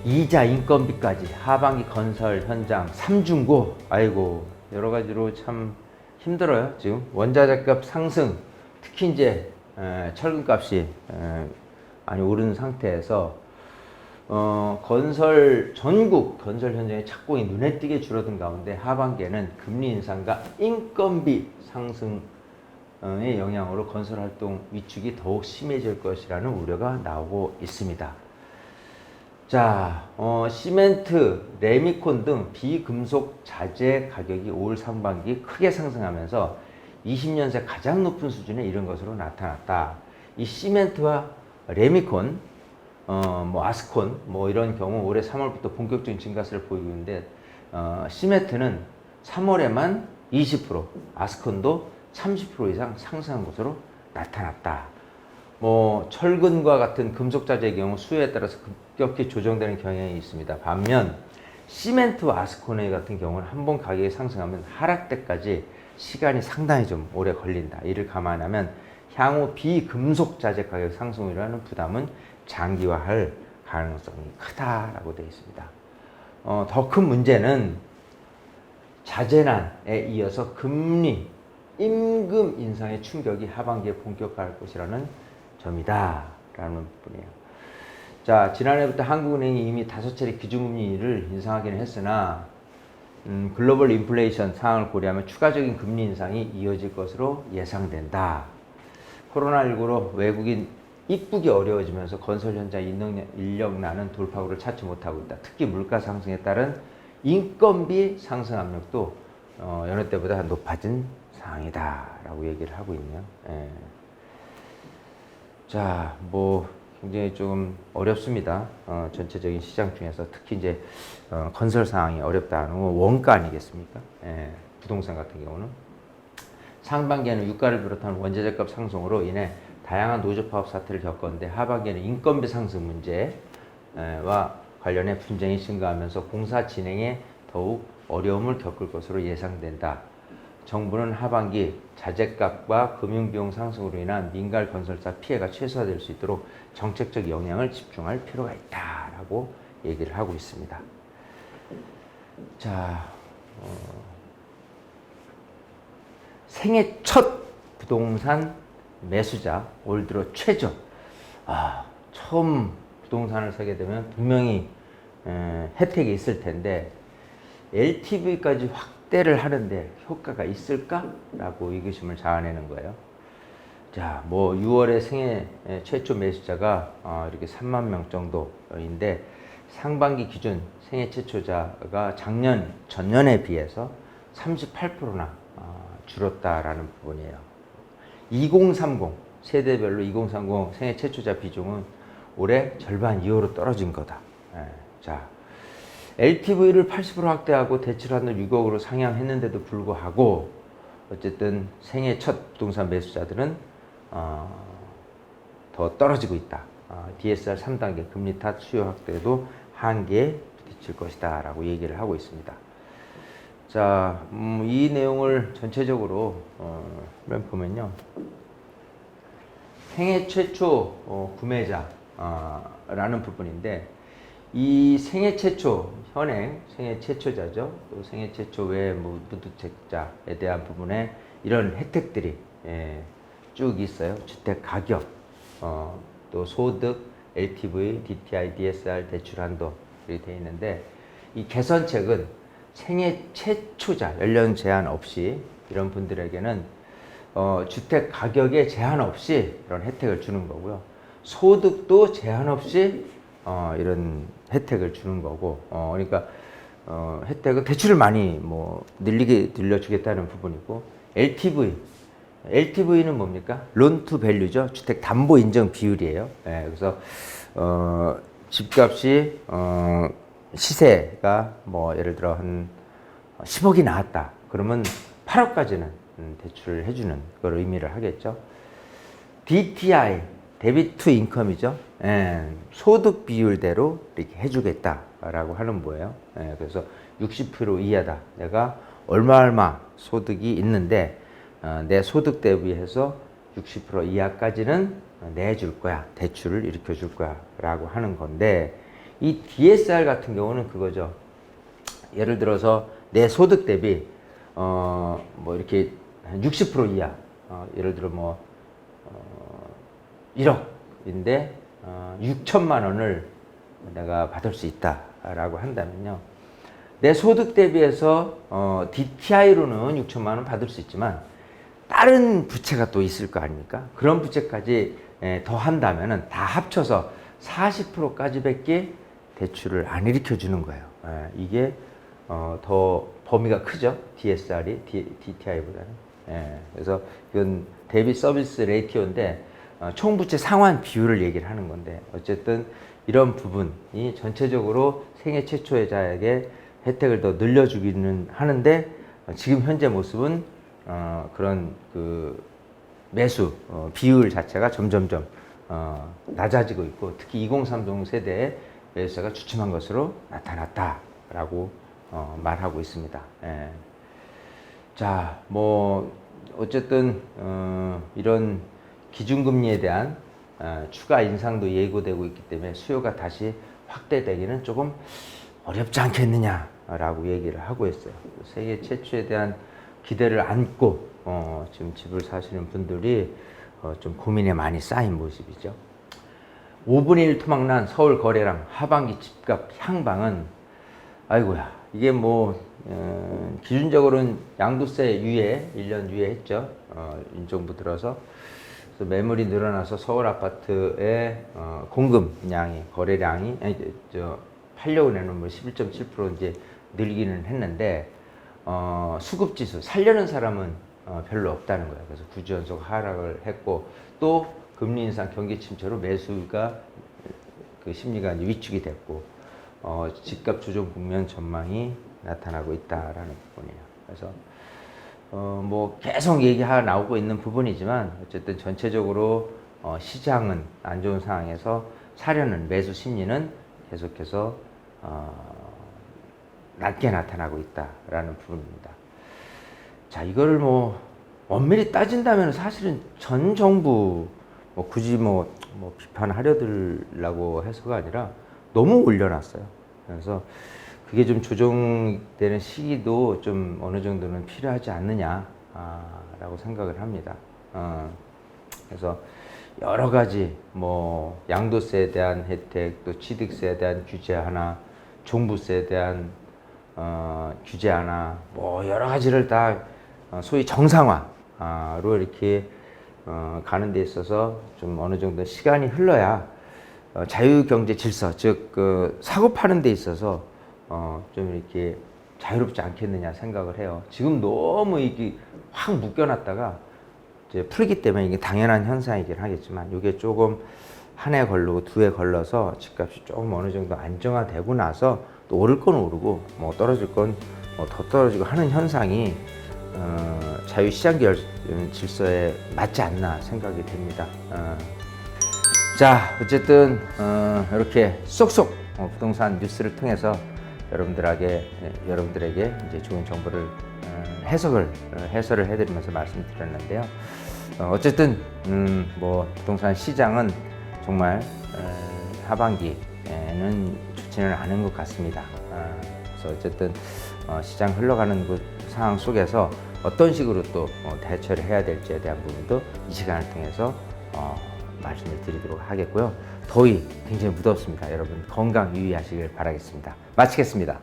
이자 인건비까지 하반기 건설 현장 삼중고, 아이고 여러 가지로 참 힘들어요. 지금 원자재값 상승, 특히 이제 철근값이 많이 오른 상태에서 전국 건설 현장의 착공이 눈에 띄게 줄어든 가운데 하반기에는 금리 인상과 인건비 상승의 영향으로 건설 활동 위축이 더욱 심해질 것이라는 우려가 나오고 있습니다. 자, 시멘트, 레미콘 등 비금속 자재 가격이 올 상반기 크게 상승하면서 20년 새 가장 높은 수준에 이른 것으로 나타났다. 이 시멘트와 레미콘, 아스콘, 이런 경우 올해 3월부터 본격적인 증가세를 보이고 있는데, 시멘트는 3월에만 20%, 아스콘도 30% 이상 상승한 것으로 나타났다. 철근과 같은 금속 자재의 경우 수요에 따라서 급격히 조정되는 경향이 있습니다. 반면 시멘트와 아스콘 같은 경우는 한번 가격이 상승하면 하락 때까지 시간이 상당히 좀 오래 걸린다. 이를 감안하면 향후 비금속 자재 가격 상승으로 하는 부담은 장기화할 가능성이 크다라고 되어 있습니다. 더 큰 문제는 자재난에 이어서 금리, 임금 인상의 충격이 하반기에 본격화할 것이라는 점이다 라는 부분이에요. 자, 지난해부터 한국은행이 이미 5차례 기준금리를 인상하기는 했으나 글로벌 인플레이션 상황을 고려하면 추가적인 금리 인상이 이어질 것으로 예상된다. 코로나19로 외국인 입국이 어려워지면서 건설 현장 인력난은 돌파구를 찾지 못하고 있다. 특히 물가 상승에 따른 인건비 상승 압력도 여느 때보다 높아진 상황이다 라고 얘기를 하고 있네요. 예. 자, 굉장히 좀 어렵습니다. 전체적인 시장 중에서 특히 이제 건설 상황이 어렵다는 건 원가 아니겠습니까? 예, 부동산 같은 경우는 상반기에는 유가를 비롯한 원자재값 상승으로 인해 다양한 노조 파업 사태를 겪었는데 하반기에는 인건비 상승 문제와 관련해 분쟁이 증가하면서 공사 진행에 더욱 어려움을 겪을 것으로 예상된다. 정부는 하반기 자재값과 금융비용 상승으로 인한 민간 건설사 피해가 최소화될 수 있도록 정책적 영향을 집중할 필요가 있다라고 얘기를 하고 있습니다. 자, 생애 첫 부동산 매수자, 올 들어 최저. 처음 부동산을 사게 되면 분명히 혜택이 있을 텐데 LTV까지 확대를 하는데 효과가 있을까라고 의구심을 자아내는 거예요. 자, 6월에 생애 최초 매수자가 이렇게 3만 명 정도인데 상반기 기준 생애 최초자가 전년에 비해서 38%나 줄었다라는 부분이에요. 2030 세대별로 2030 생애 최초자 비중은 올해 절반 이하로 떨어진 거다. 자, LTV를 80% 확대하고 대출한도 6억으로 상향했는데도 불구하고 어쨌든 생애 첫 부동산 매수자들은 더 떨어지고 있다. DSR 3단계 금리 탓 수요 확대도 한계에 부딪힐 것이다 라고 얘기를 하고 있습니다. 자, 이 내용을 전체적으로 보면요, 생애 최초 구매자라는 부분인데, 이 생애 최초, 현행 생애 최초자죠. 또 생애 최초 외 무주택자에 대한 부분에 이런 혜택들이 쭉 있어요. 주택 가격, 또 소득, LTV, DTI, DSR 대출 한도들이 되어 있는데, 이 개선책은 생애 최초자, 연령 제한 없이 이런 분들에게는 주택 가격에 제한 없이 이런 혜택을 주는 거고요. 소득도 제한 없이 이런 혜택을 주는 거고, 그러니까 혜택은 대출을 많이 늘려주겠다는 부분이고, LTV는 뭡니까? 론 투 밸류죠. 주택 담보 인정 비율이에요. 그래서 집값이 시세가 예를 들어 한 10억이 나왔다. 그러면 8억까지는 대출을 해주는 걸 의미를 하겠죠. DTI 데빗 투 인컴이죠. 소득 비율대로 이렇게 해주겠다라고 하는 거예요. 그래서 60% 이하다. 내가 얼마 소득이 있는데 내 소득 대비해서 60% 이하까지는 내줄 거야. 대출을 일으켜 줄 거야. 라고 하는 건데, 이 DSR 같은 경우는 그거죠. 예를 들어서 내 소득 대비 뭐 이렇게 한 60% 이하, 예를 들어 뭐 1억인데 6천만 원을 내가 받을 수 있다라고 한다면요. 내 소득 대비해서 DTI로는 6천만 원 받을 수 있지만 다른 부채가 또 있을 거 아닙니까? 그런 부채까지 더 한다면은 다 합쳐서 40%까지밖에 대출을 안 일으켜 주는 거예요. 이게 더 범위가 크죠. DSR이 DTI보다는. 그래서 이건 대비 서비스 레이티오인데 총 부채 상환 비율을 얘기를 하는 건데, 어쨌든 이런 부분이 전체적으로 생애 최초의자에게 혜택을 더 늘려주기는 하는데, 지금 현재 모습은 그런 그 매수 비율 자체가 점점점 낮아지고 있고, 특히 2030 세대의 매수가 주춤한 것으로 나타났다라고 말하고 있습니다. 자, 뭐 어쨌든 이런 기준금리에 대한 추가 인상도 예고되고 있기 때문에 수요가 다시 확대되기는 조금 어렵지 않겠느냐라고 얘기를 하고 있어요. 세계 최초에 대한 기대를 안고 지금 집을 사시는 분들이 좀 고민에 많이 쌓인 모습이죠. 5분의 1 토막난 서울 거래량 하반기 집값 향방은, 아이고야, 이게 뭐 기준적으로는 양도세 유예 1년 유예했죠. 윤정부 들어서. 그래서 매물이 늘어나서 서울 아파트의 공급량이, 거래량이 팔려고 내는 뭐 11.7% 이제 늘기는 했는데, 수급 지수 살려는 사람은 별로 없다는 거예요. 그래서 9주 연속 하락을 했고, 또 금리 인상, 경기 침체로 매수가 그 심리가 이제 위축이 됐고, 집값 조정 국면 전망이 나타나고 있다라는 부분이에요. 그래서 뭐 계속 얘기가 나오고 있는 부분이지만, 어쨌든 전체적으로 시장은 안 좋은 상황에서 사려는 매수 심리는 계속해서 낮게 나타나고 있다라는 부분입니다. 자, 이거를 뭐 엄밀히 따진다면 사실은 전 정부 뭐 굳이 뭐 비판하려들라고 해서가 아니라 너무 올려놨어요. 그래서 그게 좀 조정되는 시기도 좀 어느 정도는 필요하지 않느냐라고 생각을 합니다. 그래서 여러 가지 뭐 양도세에 대한 혜택, 또 취득세에 대한 규제 하나, 종부세에 대한 규제 하나, 뭐 여러 가지를 다 소위 정상화로 이렇게 가는 데 있어서 좀 어느 정도 시간이 흘러야 자유경제 질서, 즉 그 사고 파는 데 있어서 좀 이렇게 자유롭지 않겠느냐 생각을 해요. 지금 너무 이게 확 묶여놨다가 이제 풀기 때문에 이게 당연한 현상이긴 하겠지만, 이게 조금 한 해 걸르고 두 해 걸러서 집값이 조금 어느 정도 안정화되고 나서 또 오를 건 오르고 뭐 떨어질 건 뭐 더 떨어지고 하는 현상이 자유시장 질서에 맞지 않나 생각이 됩니다. 자, 어쨌든 이렇게 쏙쏙 부동산 뉴스를 통해서 여러분들에게 이제 좋은 정보를 해설을 해드리면서 말씀드렸는데요. 어쨌든 뭐 부동산 시장은 정말 하반기에는 좋지는 않은 것 같습니다. 그래서 어쨌든 시장 흘러가는 그 상황 속에서 어떤 식으로 또 대처를 해야 될지에 대한 부분도 이 시간을 통해서 말씀을 드리도록 하겠고요. 더위 굉장히 무덥습니다. 여러분 건강 유의하시길 바라겠습니다. 마치겠습니다.